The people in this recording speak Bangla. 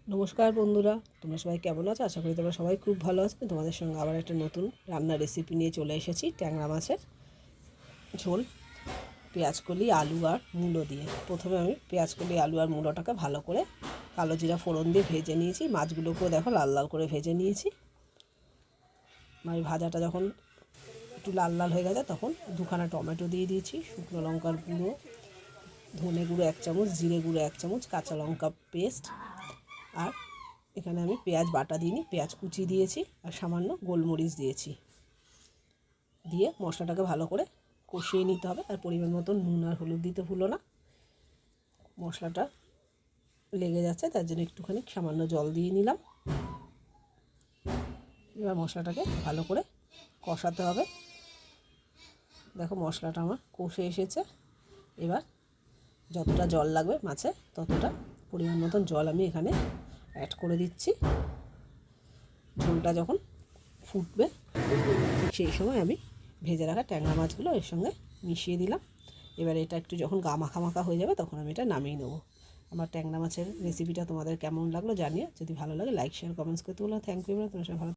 নমস্কার বন্ধুরা, তোমরা সবাই কেমন আছো? আশা করি তোমরা সবাই খুব ভালো আছো। তোমাদের সঙ্গে আবার একটা নতুন রান্নার রেসিপি নিয়ে চলে এসেছি। ট্যাংরা মাছের ঝোল, পেঁয়াজকলি, আলু আর মূলো দিয়ে। প্রথমে আমি পেঁয়াজকলি, আলু আর মূলোটাকে ভালো করে কালো জিরা ফোড়ন দিয়ে ভেজে নিয়েছি। মাছগুলোকেও দেখো লাল লাল করে ভেজে নিয়েছি। আমি ভাজাটা যখন একটু লাল লাল হয়ে গেছে তখন দুখানা টমেটো দিয়ে দিয়েছি, শুকনো লঙ্কার গুঁড়ো, ধনে গুঁড়ো 1 চামচ, জিরে গুঁড়ো 1 চামচ, কাঁচা লঙ্কা পেস্ট, আর এখানে আমি পেঁয়াজ বাটা দিইনি, পেঁয়াজ কুচি দিয়েছি, আর সামান্য গোলমরিচ দিয়েছি। দিয়ে মশলাটাকে ভালো করে কষিয়ে নিতে হবে। আর পরিমাণ মতো নুন আর হলুদ দিতে ভুলো না। মশলাটা লেগে যাচ্ছে, তার জন্য একটুখানি সামান্য জল দিয়ে নিলাম। এবার মশলাটাকে ভালো করে কষাতে হবে। দেখো মশলাটা আমার কষে এসেছে। এবার যতটা জল লাগবে মাছে ততটা পরিমাণ মতন জল আমি এখানে অ্যাড করে দিচ্ছি। ঝোলটা যখন ফুটবে ঠিক সেই সময় আমি ভেজে রাখা ট্যাংরা মাছগুলো এর সঙ্গে মিশিয়ে দিলাম। এবার এটা একটু যখন গা মাখা মাখা হয়ে যাবে তখন আমি এটা নামিয়ে নেবো। আমার ট্যাংরা মাছের রেসিপিটা তোমাদের কেমন লাগলো জানিও। যদি ভালো লাগে লাইক, শেয়ার, কমেন্টস করতে বলো। Thank you. তোমরা সবাই ভালো।